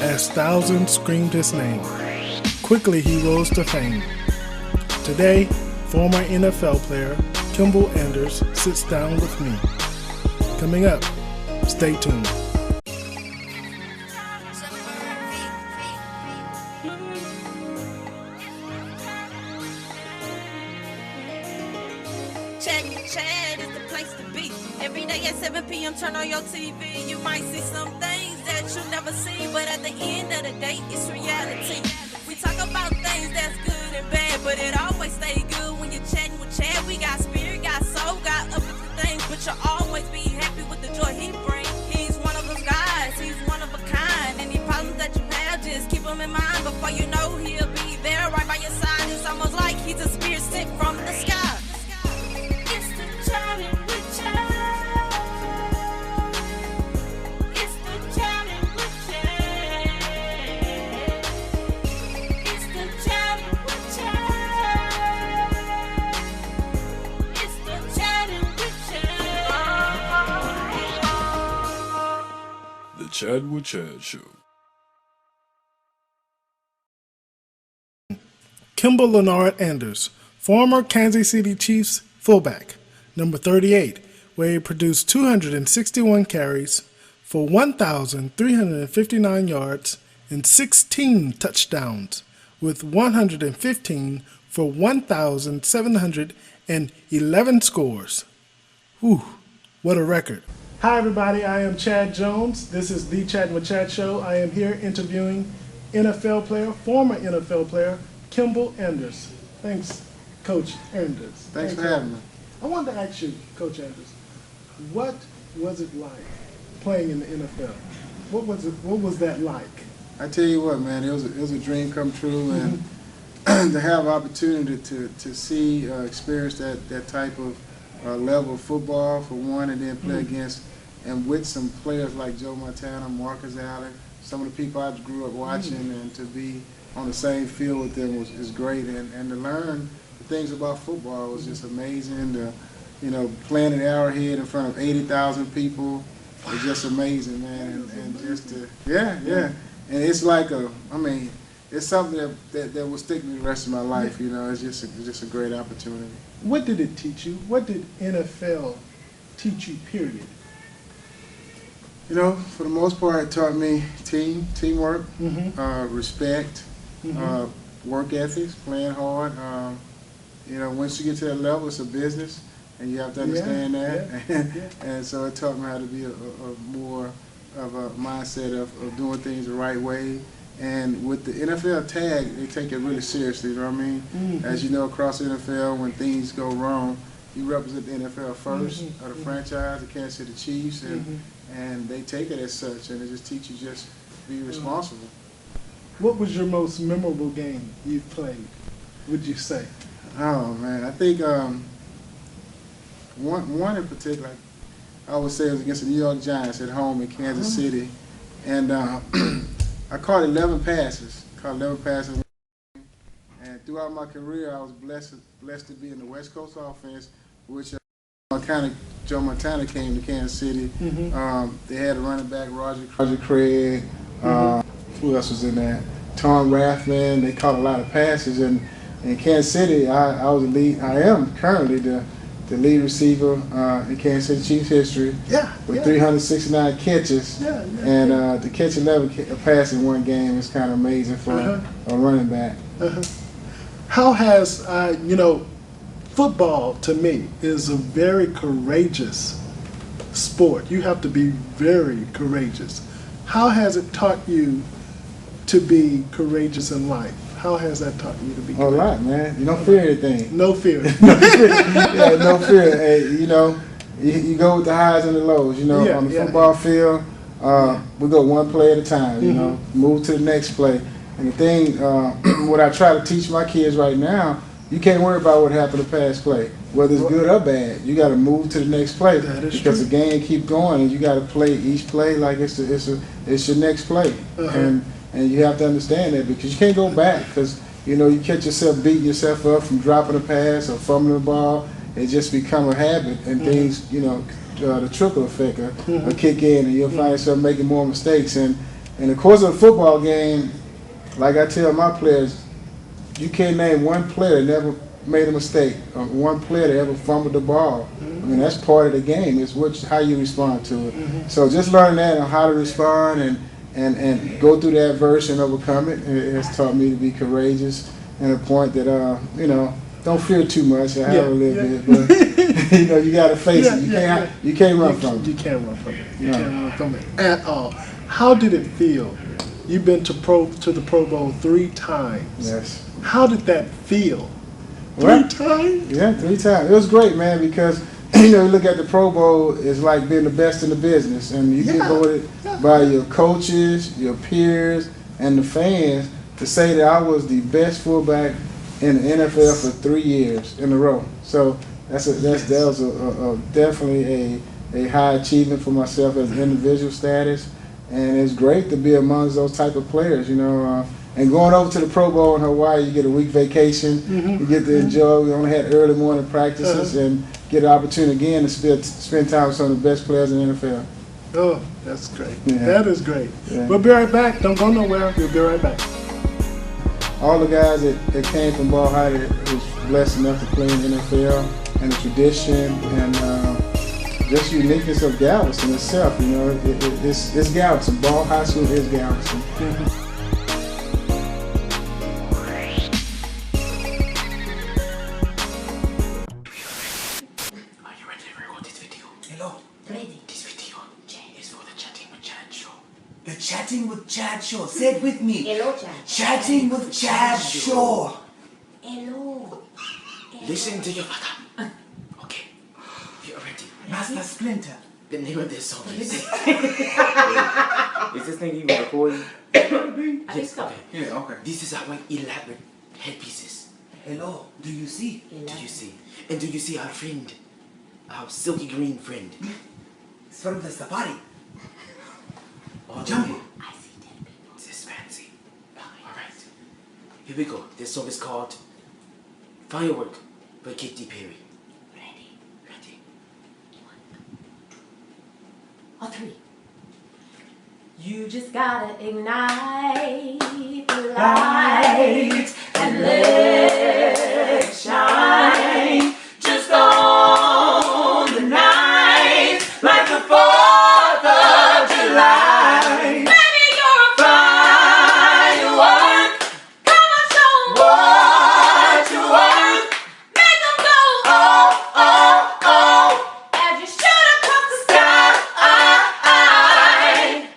as thousands screamed his name. Quickly he rose to fame. Today, former NFL player Kimble Anders sits down with me. Coming up, stay tuned. Chattin is the place to be. Every day at 7 p.m. turn on your TV. You might see some things that you never see, but at the end of the day, it's reality. We talk about things that's good and bad, but it always stay good when you're chatting with Chad. We got spirit, got soul, got uplifting things, but you'll always be happy with the joy he brings. He's one of those guys, he's one of a kind. Any problems that you have, just keep them in mind. Before you know, he'll be there right by your side. It's almost like he's a spirit sent from the sky. The Chattin with Chad Show. Kimble Anders, former Kansas City Chiefs fullback, number 38, where he produced 261 carries for 1,359 yards and 16 touchdowns, with 115 for 1,711 scores. Whew, what a record. Hi everybody, I am Chad Jones. This is the Chattin with Chad Show. I am here interviewing NFL player, former NFL player, Kimble Anders. Thanks, Coach Anders. Thanks for having me. I wanted to ask you, Coach Anders, what was it like playing in the NFL? What was that like? I tell you what, man, it was a dream come true, and to have opportunity to see, experience that type of level of football for one, and then play against and with some players like Joe Montana, Marcus Allen, some of the people I grew up watching, and to be on the same field with them is great, and to learn the things about football was just amazing. Playing at Arrowhead in front of 80,000 people was just amazing, man, and just to, and it's like it's something that will stick with me the rest of my life. It's just a great opportunity. What did it teach you? What did NFL teach you, period? For the most part, it taught me teamwork, respect, work ethics, playing hard. Once you get to that level, it's a business, and you have to understand that. And so it taught me how to be a more of a mindset of doing things the right way. And with the NFL tag, they take it really seriously, you know what I mean? As you know, across the NFL, when things go wrong, you represent the NFL first, or the franchise, the Kansas City Chiefs, and they take it as such, and it just teaches you just be responsible. What was your most memorable game you've played, would you say? Oh, man, I think one in particular, I would say it was against the New York Giants at home in Kansas City, and I caught 11 passes. And throughout my career, I was blessed to be in the West Coast offense, which Joe Montana came to Kansas City. They had a running back, Roger Craig. Who else was in there? Tom Rathman. They caught a lot of passes, and in Kansas City, I was the lead. I am currently the lead receiver in Kansas City Chiefs history with 369 catches, and to catch 11 passes in one game is kind of amazing for a running back. How has, football to me is a very courageous sport. You have to be very courageous. How has it taught you to be courageous in life? How has that taught you to be courageous? A lot, man. You don't fear anything. No fear. No fear. Hey, you go with the highs and the lows. On the football field, we go one play at a time. Move to the next play. And the thing, what I try to teach my kids right now, you can't worry about what happened the past play, whether it's good or bad. You got to move to the next play because the game keep going, and you got to play each play like it's your next play. And you have to understand that, because you can't go back, because you catch yourself beating yourself up from dropping a pass or fumbling the ball. It just become a habit, and things the trickle effect will kick in, and you'll find yourself making more mistakes. And in the course of a football game, like I tell my players, you can't name one player that never made a mistake, or one player that ever fumbled the ball. I mean, that's part of the game. It's how you respond to it. So just learning that and how to respond and go through that verse and overcome it, it has taught me to be courageous and a point that, don't fear too much. I have a little bit, but you got to face it. You can't run from it. You can't run from it. You can't run from it at all. How did it feel? You've been to the Pro Bowl 3 times. Yes. How did that feel? Well, 3 times? Yeah, 3 times. It was great, man, because you look at the Pro Bowl, it's like being the best in the business, and you get voted by your coaches, your peers, and the fans to say that I was the best fullback in the NFL for 3 years in a row. So that was definitely a high achievement for myself as an individual status, and it's great to be amongst those type of players, And going over to the Pro Bowl in Hawaii, you get a week vacation. You get to enjoy. We only had early morning practices and get an opportunity again to spend time with some of the best players in the NFL. Oh, that's great. Yeah. That is great. Yeah. We'll be right back. Don't go nowhere. We'll be right back. All the guys that came from Ball High that was blessed enough to play in the NFL, and the tradition and just uniqueness of Galveston itself. It's Galveston. Ball High School is Galveston. The Chatting with Chad show. Say it with me. Hello, Chad. Chatting with Chad show. Hello. Listen to your father. Okay. You're ready. Master Splinter. The name of this song is. Is this thing even recording? Yes, okay. Yeah, okay. This is our elaborate headpieces. Hello. Do you see? Do you see? And do you see our friend? Our silky green friend. It's from the safari. Oh, Jumbo. I see dead people. This is fancy. Alright. Here we go. This song is called Firework by Katy Perry. Ready? Ready? 1, 2, 3. You just gotta ignite the light and let it shine. Just on the night like the 4th of July. Baby, you're a firework. Come on, show 'em what you worth. Make 'em go, oh, oh, oh, as you shoot across the sky.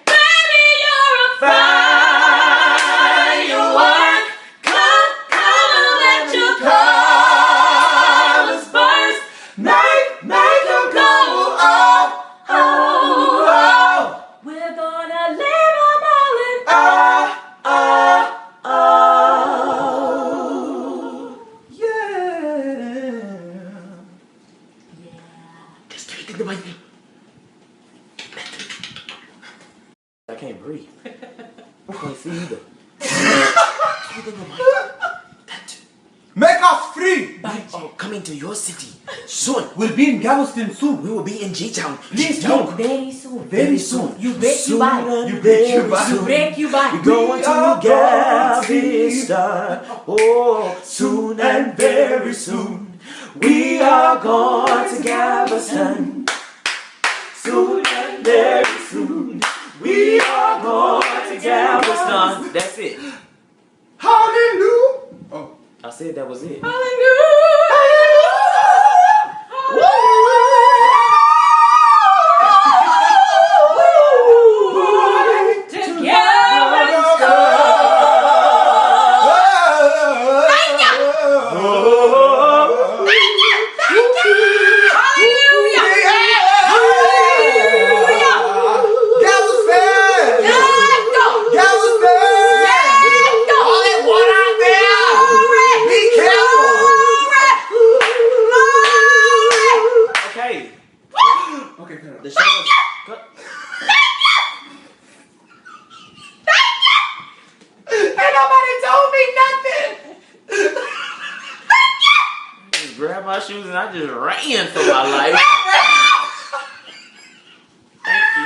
Baby, you're a firework. Come and let your colors burst. Make 'em go, oh, oh, oh. We're gonna leave 'em all in oh, oh, oh. Yeah. Just give it to the mic. I can't breathe. I can't see either. Give it to the mic. That Make us free. we are coming to your city soon. We'll be in Galveston soon. We will be in G-Town. Please G-Town. look. Very soon. Very soon. You break, you buy. You break, you buy. You break, you buy. We're going to are Galveston. Oh, soon and very soon. We are going to Galveston. Soon and very soon. We are going to Galveston. That's it. Hallelujah. Oh. I said that was it. Okay. Okay, cut it. The show is cut. Ain't nobody told me nothing. Just grabbed my shoes and I just ran for my life. Thank you.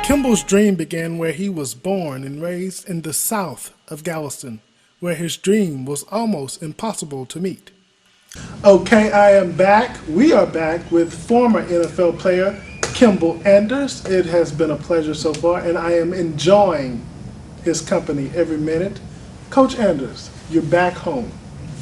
Kimble's dream began where he was born and raised in the south of Galveston, where his dream was almost impossible to meet. Okay, I am back. We are back with former NFL player Kimble Anders. It has been a pleasure so far, and I am enjoying his company every minute. Coach Anders, you're back home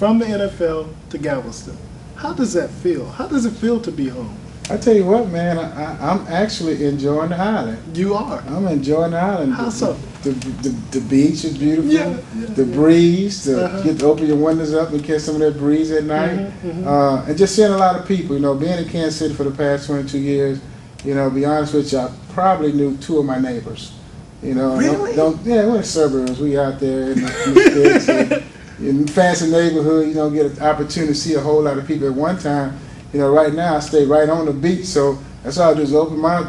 from the NFL to Galveston. How does that feel? How does it feel to be home? I tell you what, man, I'm actually enjoying the island. You are. I'm enjoying the island. How so? The beach is beautiful. Yeah, the breeze, get to open your windows up and catch some of that breeze at night. And just seeing a lot of people. You know, being in Kansas City for the past 22 years, you know, to be honest with you, I probably knew 2 of my neighbors. You know, really? Yeah, we're in the suburbs. We out there in the sticks. In fancy neighborhood, you don't get an opportunity to see a whole lot of people at one time. You know, right now I stay right on the beach, so that's all I do is open my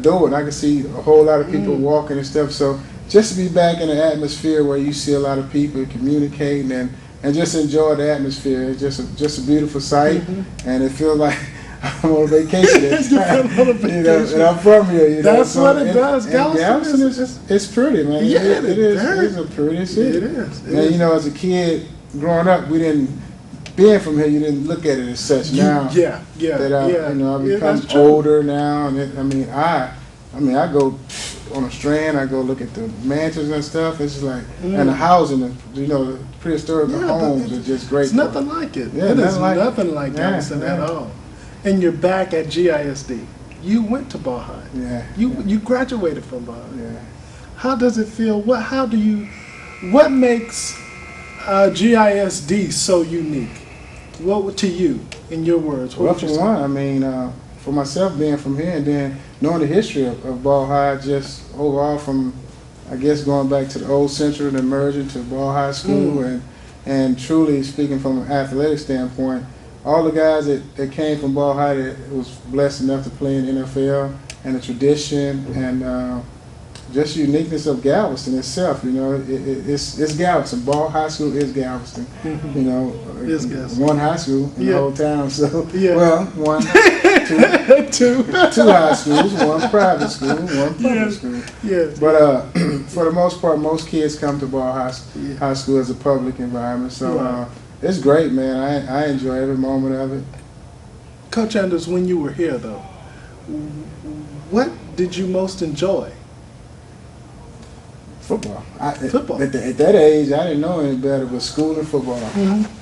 door, and I can see a whole lot of people walking and stuff. So just to be back in an atmosphere where you see a lot of people communicating and just enjoy the atmosphere, it's just a beautiful sight, and it feels like I'm on vacation at the time. You know, and I'm from here. You know, That's what it does. Galveston is pretty, man. Yeah, it is. It's a pretty city. It is. And you know, as a kid growing up, being from here, you didn't look at it as such. Now that I've become older now, and I go on the Strand, I go look at the mansions and stuff. It's just like, and the housing, you know, the prehistoric homes are just great. It's nothing like it. Yeah, it is nothing like Galveston at all. And you're back at GISD. You went to Ball High. Yeah. You graduated from Ball High. Yeah. How does it feel? What makes GISD so unique? What to you, in your words? Well, for one, I mean, for myself being from here and then knowing the history of Ball High, just overall from, I guess, going back to the old Central and merging to Ball High School, and truly speaking from an athletic standpoint, all the guys that came from Ball High that was blessed enough to play in the NFL, and the tradition and just uniqueness of Galveston itself. You know, it's Galveston. Ball High School is Galveston. You know, one high school in the whole town. So well, two high schools, one private school, one public school. Yes. But for the most part, most kids come to Ball High School as a public environment. So it's great, man. I enjoy every moment of it. Coach Anders, when you were here, though, what did you most enjoy? Football. Football. At that age, I didn't know any better but school and football.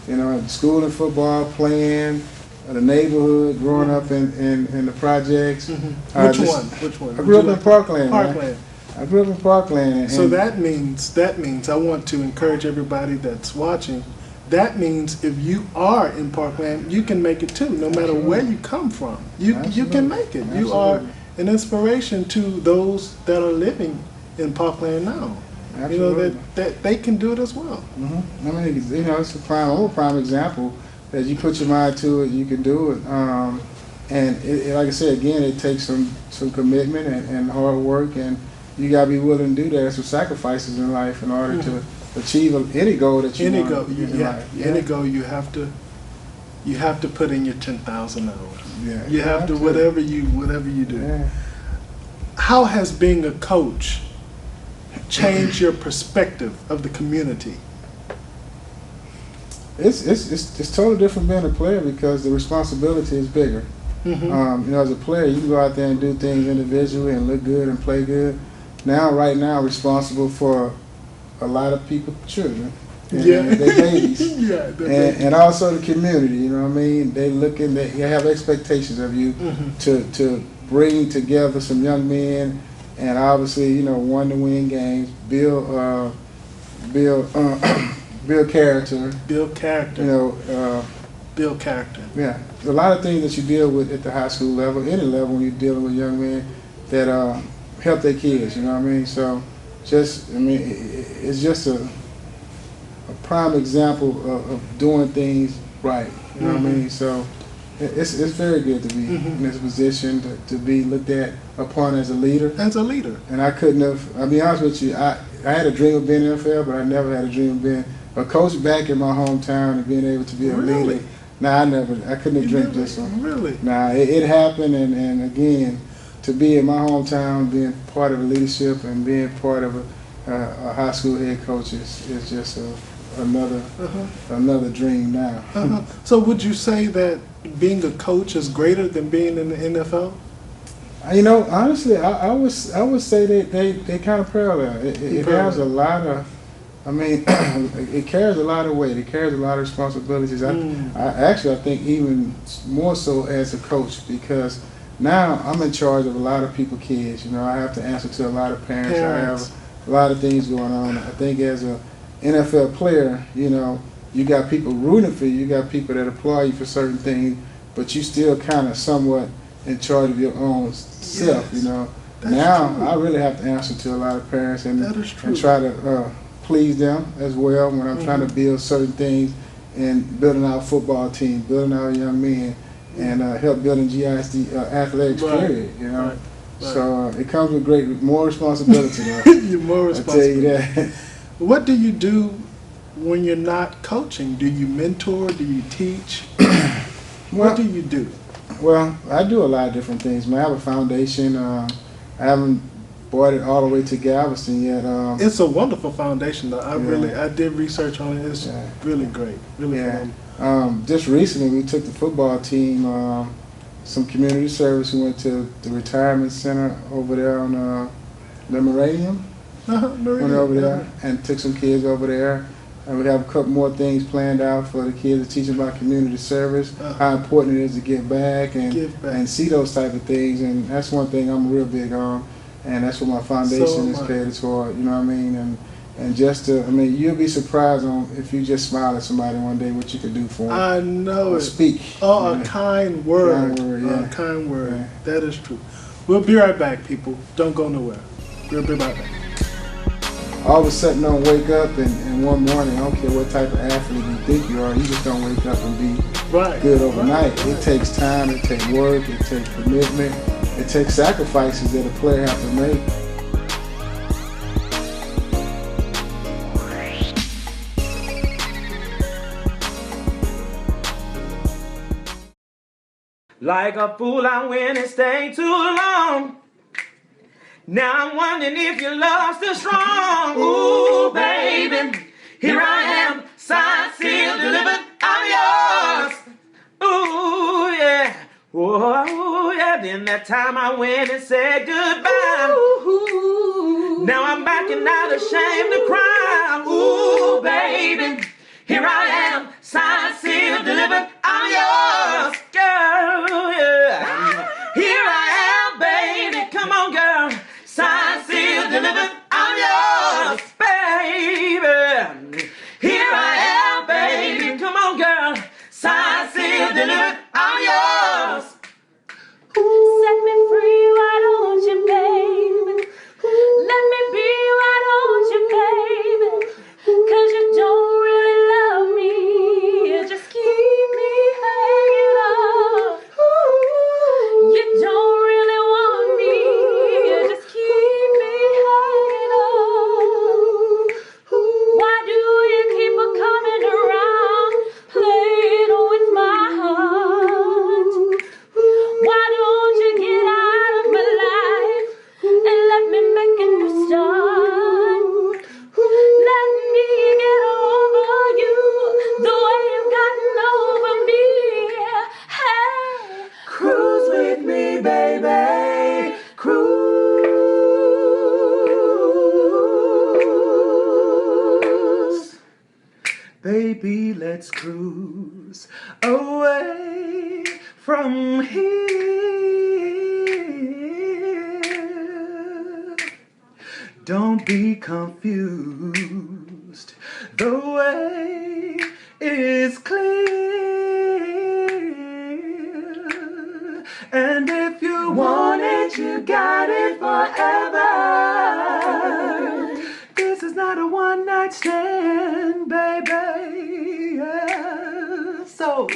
You know, school and football, playing, the neighborhood, growing up in the projects. Which one? I grew up in Parkland. Parkland. I grew up in Parkland. So that means I want to encourage everybody that's watching. That means if you are in Parkland, you can make it too. No matter where you come from, you can make it. You are an inspiration to those that are living in Parkland now. You know that they can do it as well. I mean, you know, it's a prime example that you put your mind to it, you can do it. And like I said, again, it takes some commitment and hard work, and you gotta be willing to do that. There's some sacrifices in life in order to achieve any goal that you want in life. Any goal, you have to put in your 10,000 hours. Yeah, you have to whatever you do. Yeah. How has being a coach changed your perspective of the community? It's totally different being a player because the responsibility is bigger. You know, as a player, you can go out there and do things individually and look good and play good. Right now, responsible for a lot of people's children, and their babies, and also the community. You know what I mean? They have expectations of you to bring together some young men, and obviously, you know, want to win games, build character. Build character. You know, build character. Yeah, a lot of things that you deal with at the high school level, any level, when you're dealing with young men that help their kids. You know what I mean? So, it's just a prime example of doing things right. You know what I mean? So, it's very good to be in this position to be looked upon as a leader. As a leader. And I couldn't have. I'll be honest with you. I had a dream of being in the NFL, but I never had a dream of being a coach back in my hometown and being able to be a leader. Nah, I couldn't have dreamed this one. Really? Nah, it happened, and again, to be in my hometown, being part of the leadership and being part of a high school head coach is just another dream now. So would you say that being a coach is greater than being in the NFL? You know, honestly, I would say they kind of parallel. It has a lot of, I mean, it carries a lot of weight. It carries a lot of responsibilities. I think even more so as a coach, because now I'm in charge of a lot of people's kids. You know, I have to answer to a lot of parents. I have a lot of things going on. I think as a NFL player, you know, you got people rooting for you. You got people that applaud you for certain things, but you still kind of somewhat in charge of your own self. You know. Now I really have to answer to a lot of parents and try to please them as well when I'm trying to build certain things and building our football team, building our young men, and help building GISD athletics period. You know. So it comes with more responsibility. More responsibility. I tell you that. What do you do when you're not coaching? Do you mentor? Do you teach? What do you do? Well, I do a lot of different things. I have a foundation. I haven't brought it all the way to Galveston yet. It's a wonderful foundation, though. I did research on it. It's really great. Really fun. Just recently, we took the football team, some community service. We went to the retirement center over there on the Meridian. Went over there and took some kids over there. And we have a couple more things planned out for the kids to teach them about community service, how important it is to give back and see those type of things. And that's one thing I'm real big on. And that's what my foundation is catered toward, you know what I mean? And just to, I mean, you'll be surprised if you just smile at somebody one day what you could do for them. I know it. Speak. Oh, a kind word. Kind word, A kind word. That is true. We'll be right back, people. Don't go nowhere. We'll be right back. All of a sudden don't wake up and one morning, I don't care what type of athlete you think you are, you just don't wake up and be good overnight. It takes time, it takes work, it takes commitment, it takes sacrifices that a player has to make. Like a fool I went and stayed too long. Now I'm wondering if your love's still strong. Ooh, baby, here I am, signed, sealed, delivered, I'm yours. Ooh, yeah, oh, yeah. Then that time I went and said goodbye. Ooh, now I'm backing out, ashamed to cry. Ooh, baby, here I am, signed, sealed, delivered, I'm yours, girl, yeah. Here I am, baby, come on, girl. Signed, sealed, delivered, I'm yours, baby. Here I am, baby. Come on, girl. Signed, sealed, delivered, I'm yours. Set me free, why don't you, baby? Let me be, why don't you, baby? 'Cause you don't really love me. You just keep me hanging on. You don't really want me. You just keep me hanging on. Why do you keep coming around, playing with my heart? Why don't you get out of my life and let me make a new start? Let me get over you the way you've gotten over me. Hey, Cruise with me, baby. Cruise. Baby, let's cruise away from here. Don't be confused. The way is clear. And if you want it, you got it forever. This is not a one-night stand, baby. Yeah. So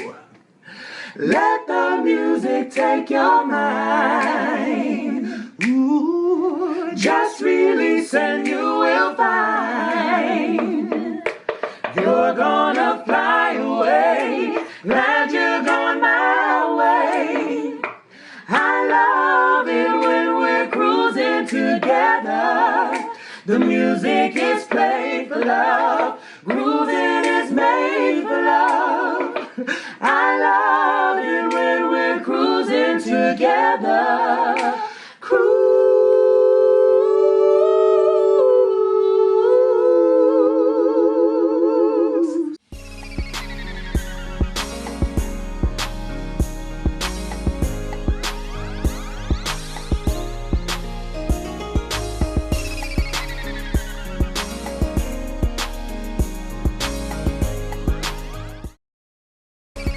let the music take your mind. Ooh, just release and you will find you're gonna fly away. Glad you're going my way. I love it when The music is played for love. Grooving is made for love. I love it when we're cruising together.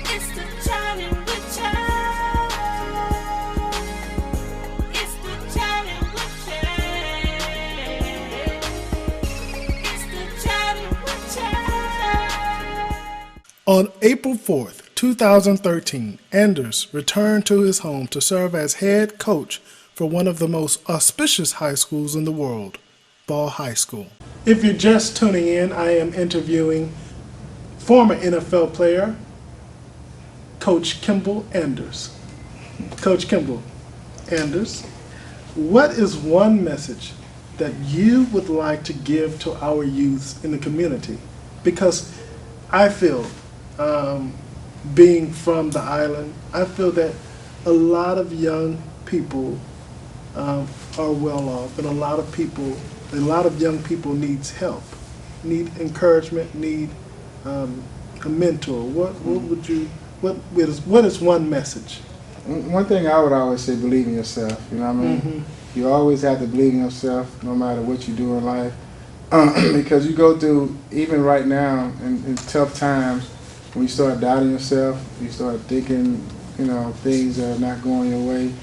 It's the Chattin with Chat. It's the Chattin with Chat. It's the Chattin with Chat. On April 4th, 2013, Anders returned to his home to serve as head coach for one of the most auspicious high schools in the world, Ball High School. If you're just tuning in, I am interviewing former NFL player, Coach Kimble Anders. Coach Kimble Anders, what is one message that you would like to give to our youths in the community? Because I feel, being from the island, I feel that a lot of young people are well off, and a lot of young people needs help, need encouragement, need a mentor. What is one message? One thing I would always say, believe in yourself. You know what I mean? Mm-hmm. You always have to believe in yourself, no matter what you do in life. Because you go through, even right now, in tough times, when you start doubting yourself, you start thinking, things are not going your way.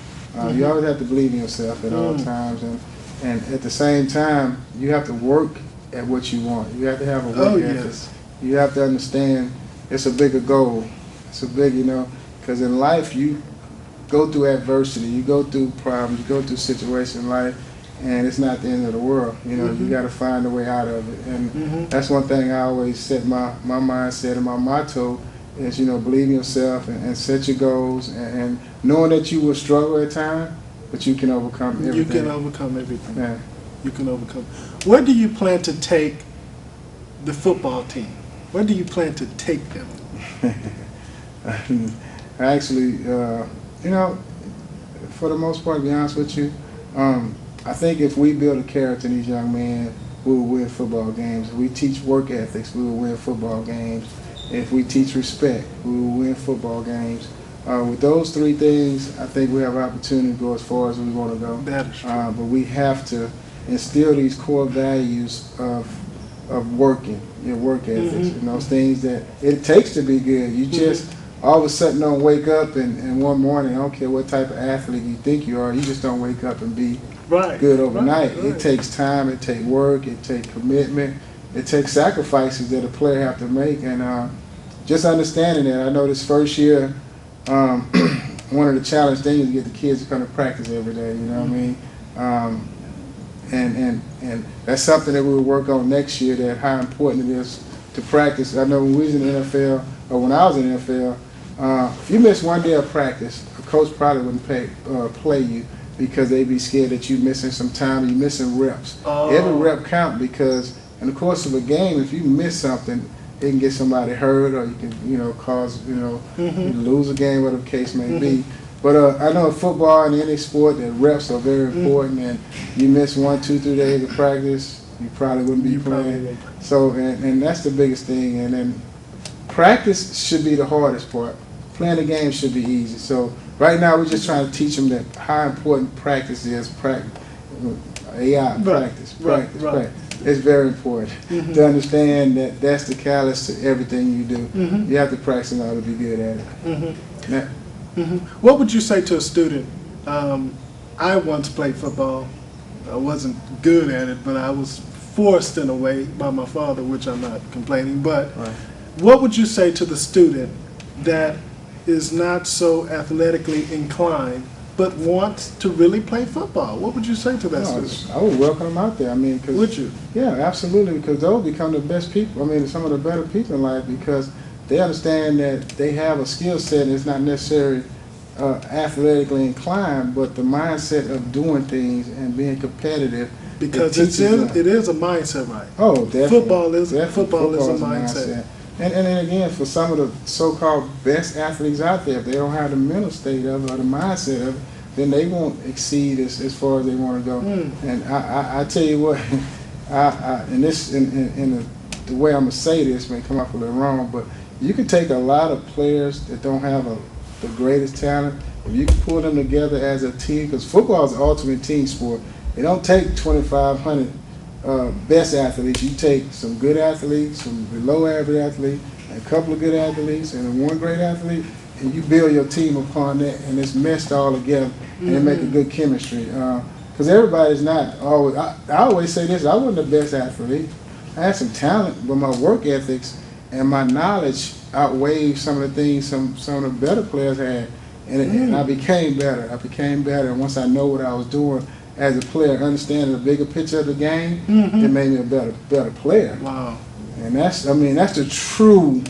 You always have to believe in yourself at all times, and at the same time, you have to work at what you want. You have to have a work ethic. Yes. You have to understand it's a bigger goal. It's a big, because in life you go through adversity, you go through problems, you go through situations in life, and it's not the end of the world. You got to find a way out of it, and that's one thing I always set my mindset and my motto is, believe in yourself and set your goals, and knowing that you will struggle at times, but you can overcome everything. You can overcome everything. Yeah. You can overcome. Where do you plan to take the football team? Where do you plan to take them? Actually, for the most part, to be honest with you, I think if we build a character in these young men, we will win football games. If we teach work ethics, we will win football games. If we teach respect, we will win football games. With those three things, I think we have an opportunity to go as far as we want to go. That is true. But we have to instill these core values of working, your work ethics, and those things that it takes to be good. You just all of a sudden don't wake up and one morning, I don't care what type of athlete you think you are, you just don't wake up and be good overnight. Right. It takes time, it takes work, it takes commitment, it takes sacrifices that a player have to make, and just understanding that. I know this first year, one of the challenge things is to get the kids to come to practice every day, you know what I mean? And that's something that we'll work on next year, that how important it is to practice. I know when we was in the NFL, or when I was in the NFL, if you miss one day of practice, a coach probably wouldn't play you, because they'd be scared that you're missing some time, you're missing reps. Every rep count, because in the course of a game, if you miss something, it can get somebody hurt, or you can, cause, you lose a game, whatever the case may be. But I know in football and any sport that reps are very important, and you miss 1, 2, 3 days of practice, you probably wouldn't be playing. So, and that's the biggest thing. And then practice should be the hardest part. Playing the game should be easy. So right now we're just trying to teach them that how important practice is. Practice. It's very important to understand that that's the catalyst to everything you do. You have to practice in order to be good at it. What would you say to a student? I once played football. I wasn't good at it, but I was forced in a way by my father, which I'm not complaining. But what would you say to the student that is not so athletically inclined but wants to really play football? What would you say to that student? I would welcome them out there. I mean, Would you? Yeah, absolutely, because they'll become the best people. I mean, some of the better people in life, because they understand that they have a skill set and it's not necessarily athletically inclined, but the mindset of doing things and being competitive Because teaches them. it is a mindset, right? Oh, definitely. Football is a Football's mindset. And then again, for some of the so-called best athletes out there, if they don't have the mental state of it or the mindset of it, then they won't exceed as far as they want to go. And I tell you what, and this in the way I'm gonna say this may come off a little wrong, but you can take a lot of players that don't have the greatest talent, if you can pull them together as a team, because football is the ultimate team sport. It don't take 2,500 best athletes. You take some good athletes, some below average athletes, a couple of good athletes, and one great athlete, and you build your team upon that, and it's meshed all together, and it make a good chemistry. Because everybody's not always. I always say this: I wasn't the best athlete. I had some talent, but my work ethics and my knowledge outweighed some of the things some of the better players had, and I became better. And once I know what I was doing as a player, understanding the bigger picture of the game, it made me a better player. Wow. And that's the true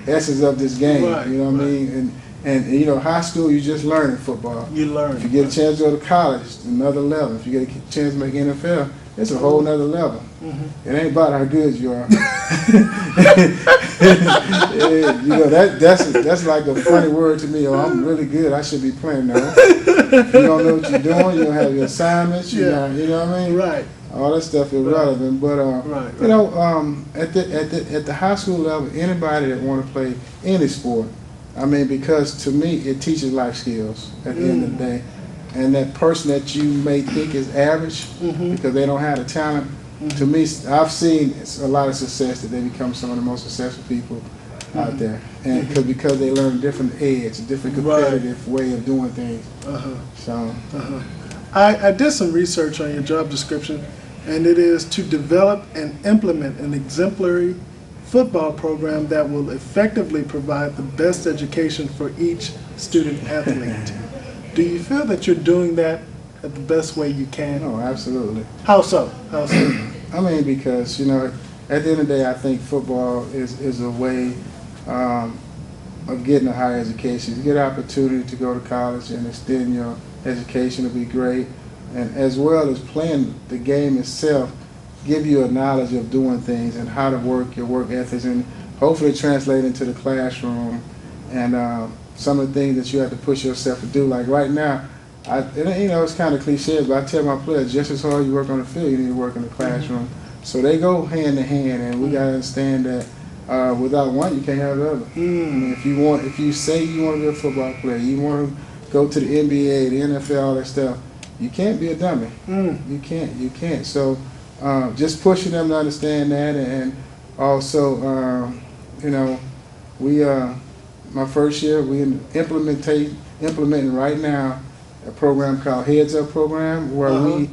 essence of this game. Right, you know what I mean? And you know, high school, you just learning football. You learn. If you get a chance to go to college, it's another level. If you get a chance to make NFL, it's a whole nother level. It ain't about how good you are. You know, that's like a funny word to me. Oh, I'm really good. I should be playing now. You don't know what you're doing. You don't have your assignments. You know what I mean? Right. All that stuff is relevant. But you know, at the high school level, anybody that want to play any sport, I mean, because to me it teaches life skills at the end of the day. And that person that you may think is average because they don't have the talent, to me, I've seen a lot of success that they become some of the most successful people out there, and because they learn a different edge, a different competitive way of doing things. So, I did some research on your job description, and it is to develop and implement an exemplary football program that will effectively provide the best education for each student athlete. Do you feel that you're doing that at the best way you can? no, absolutely. How so? How so? I mean, because, you know, at the end of the day, I think football is a way of getting a higher education. You get an opportunity to go to college and extend your education to be great, and as well as playing the game itself, give you a knowledge of doing things and how to work your work ethics, and hopefully translate into the classroom and some of the things that you have to push yourself to do. Like right now, you know, it's kind of cliche, but I tell my players, just as hard you work on the field, you need to work in the classroom. So they go hand in hand, and we got to understand that without one, you can't have the other. I mean, if you say you want to be a football player, you want to go to the NBA, the NFL, all that stuff, you can't be a dummy. You can't. So just pushing them to understand that, and also, you know, we my first year, we implementing right now a program called Heads Up program, where we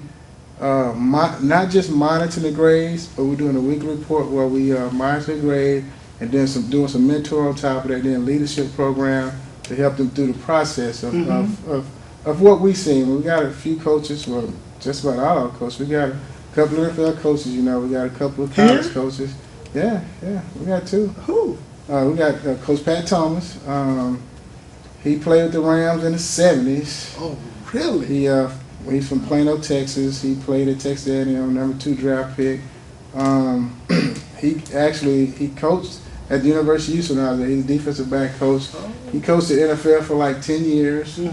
not just monitor the grades, but we're doing a weekly report where we monitor the grade, and then doing some mentor on top of that, then leadership program to help them through the process of what we've seen. We got a few coaches, well, just about all our coaches. We got a couple of NFL coaches, you know. We got a couple of college coaches. Yeah, we got two. Who? We got Coach Pat Thomas. He played with the Rams in the 70s. Oh, really? He's from Plano, Texas. He played at Texas A&M, #2 draft pick. He coached at the University of Houston when I was there. He's a defensive back coach. He coached the NFL for like 10 years. He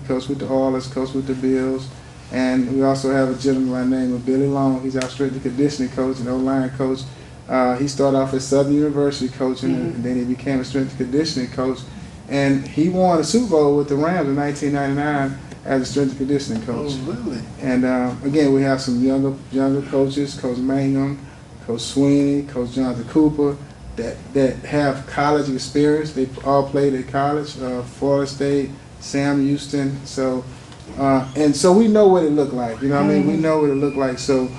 coached with the Oilers, coached with the Bills. And we also have a gentleman by the name of Billy Long. He's our strength and conditioning coach and O-line coach. He started off at Southern University coaching, and then he became a strength and conditioning coach. And he won a Super Bowl with the Rams in 1999 as a strength and conditioning coach. Oh, really? And again, we have some younger coaches, Coach Mangum, Coach Sweeney, Coach Jonathan Cooper, that have college experience. They all played at college, Florida State, Sam Houston. So, and so we know what it looked like. You know what I mean? We know what it looked like. So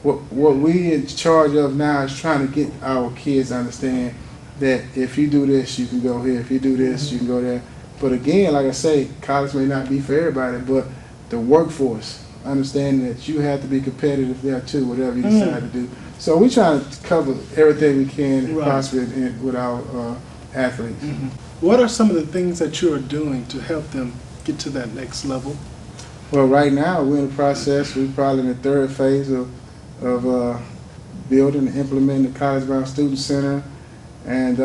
what we in charge of now is trying to get our kids to understand that if you do this, you can go here. If you do this, you can go there. But again, like I say, college may not be for everybody, but the workforce, understanding that you have to be competitive there too, whatever you decide to do. So we try to cover everything we can possibly with our athletes. What are some of the things that you are doing to help them get to that next level? Well, right now we're in the process. We're probably in the third phase of building and implementing the College Bound Student Center. And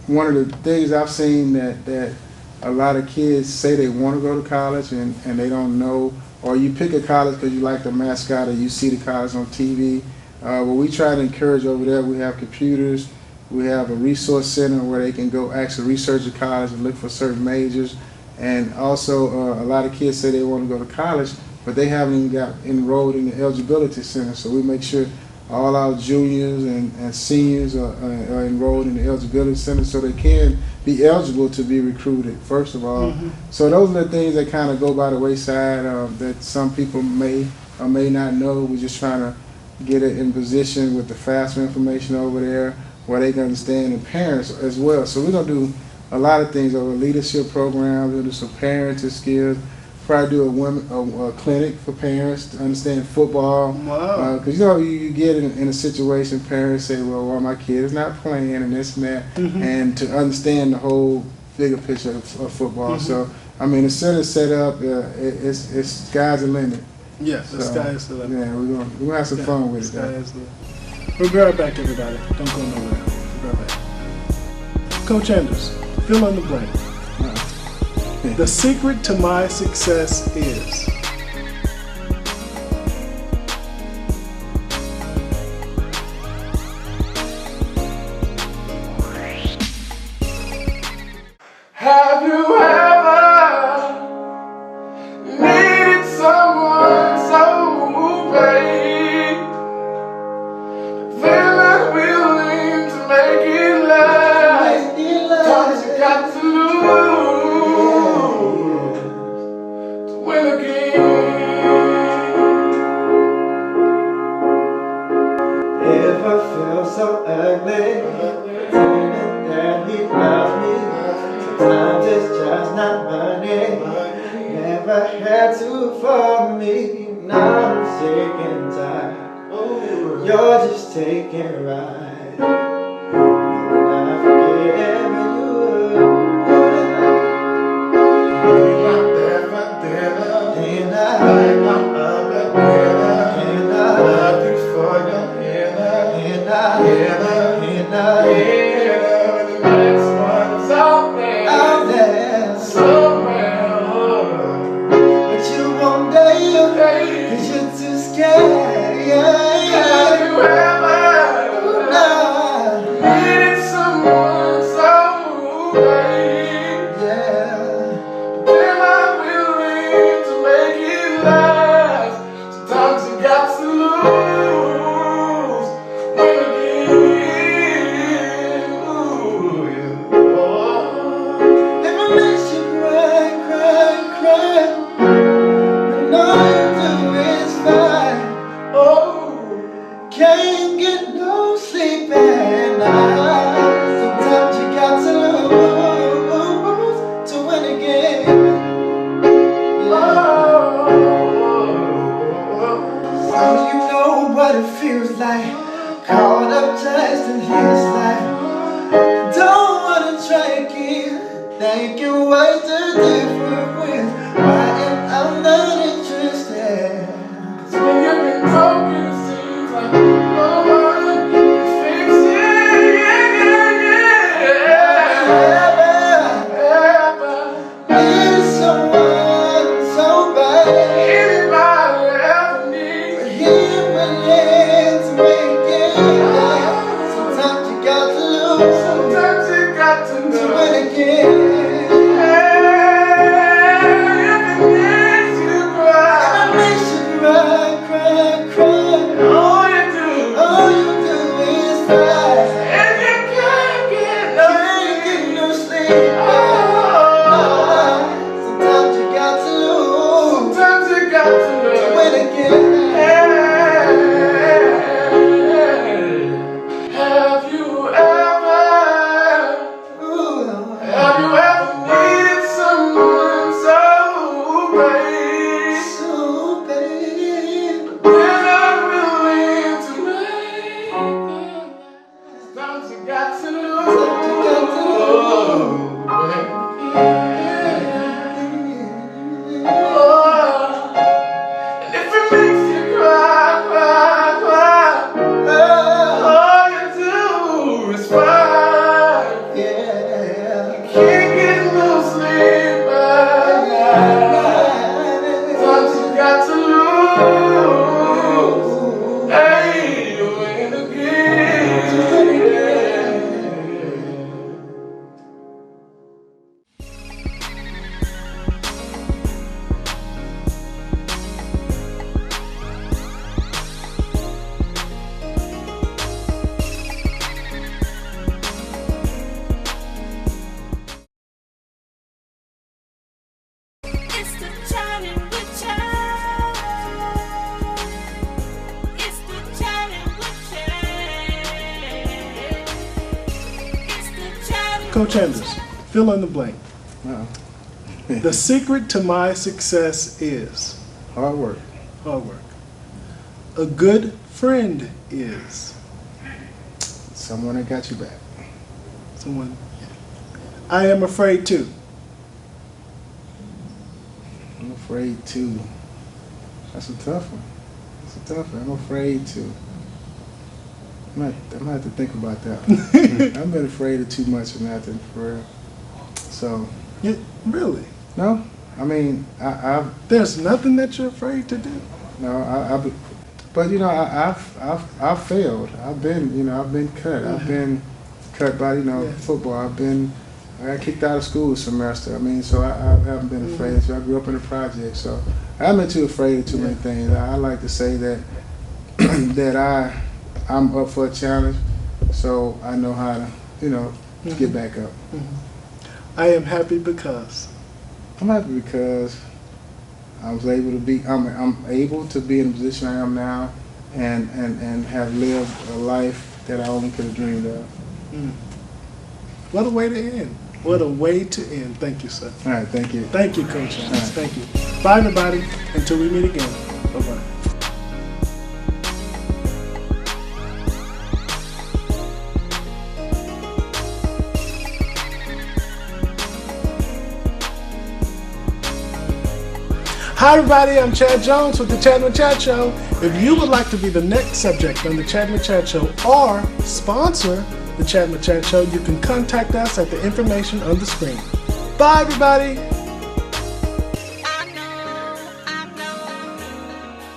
one of the things I've seen that a lot of kids say they want to go to college and they don't know, or you pick a college because you like the mascot or you see the college on TV. What we try to encourage over there, we have computers, we have a resource center where they can go actually research the college and look for certain majors. And also a lot of kids say they want to go to college, but they haven't even got enrolled in the eligibility center. So we make sure all our juniors and seniors are enrolled in the eligibility center so they can be eligible to be recruited, first of all. So those are the things that kind of go by the wayside that some people may or may not know. We're just trying to get it in position with the FAFSA information over there where they can understand, and parents as well. So we're going to do a lot of things over leadership programs. We'll do some parenting skills. Probably do a clinic for parents to understand football. Wow. Because you know you get in a situation, parents say, well, my kid is not playing and this and that, and to understand the whole bigger picture of football. So I mean, the center's set up. It's sky's the limit. Yes, the sky is the limit. Yeah, we're gonna have some fun with it. We'll be right back, everybody. Don't go nowhere. We'll be right back. Coach Anders, fill in the blank. The secret to my success is. Have you ever needed someone so bad, they're not willing to make it last? Times you got to lose to win again. If I feel so ugly, pretending that he loves me. Sometimes it's just not money. Never had to for me. Now I'm sick and tired. You're just taking a ride. And I forget you. We went there for dinner, And like I'm up at dinner. Love you for your dinner, the next one's out there, somewhere. but you won't dare, 'cause you're too scared. Have you ever needed someone so bad, they're not willing to make it last? Sometimes you got to lose, win again. Ooh, yeah. Oh. If it makes you cry, when all you do is fight, can't get no sleep at night. Sometimes you got to lose to win again. So you know what it feels like, caught up just in his life. Don't wanna try again, thinking what's the difference with why am I not interested? When you've been broken, it seems like no one can fix it. Need someone so bad, Anybody ever needs he willing to make it right. Sometimes you got to lose sometimes you got to to know. win again. Coach Anders, fill in the blank. Uh-oh. The secret to my success is Hard work. hard work. A good friend is Someone that got you back. someone. I am afraid to. I'm afraid to. That's a tough one. That's a tough one. I'm afraid to. I might have to think about that one. I've been afraid of too much of nothing, for real. So, Really? no. I mean, I've There's nothing that you're afraid to do? no. But you know, I've failed. I've been cut. I've been cut by Yes. football. I got kicked out of school a semester. I mean, so I haven't been afraid. So I grew up in the project. So I haven't been too afraid of too many things. I like to say that that I'm up for a challenge, so I know how to get back up. I am happy because. I'm happy because I was able to be. I'm able to be in the position I am now, and have lived a life that I only could have dreamed of. What a way to end. What a way to end. Thank you, sir. All right, thank you. Thank you, Coach Anders. All right. Thank you. Bye, everybody. Until we meet again. Bye-bye. Hi everybody, I'm Chad Jones with the Chattin with Chad Show. If you would like to be the next subject on the Chattin with Chad Show or sponsor the Chattin with Chad Show, you can contact us at the information on the screen. Bye everybody! I know,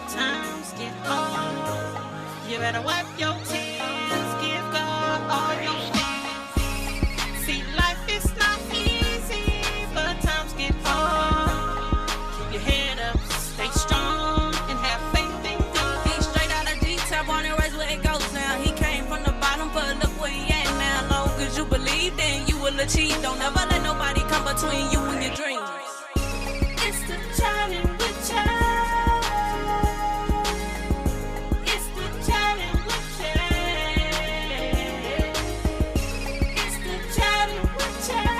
times get hard. You better wipe your tears, give God all your things. See, life is not easy, but times get hard. Keep your head up, stay strong, and have faith in God. He's straight out of detail, born and raised where it goes now. He came from the bottom, but look where he at now. Long as you believe, then you will achieve. Don't ever let nobody come between you and your dreams. It's the Chattin with Chad. It's the Chattin with Chad. It's the Chattin with Chad.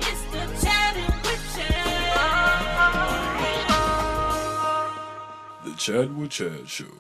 It's the Chattin with Chad. The Chattin with Chad Show.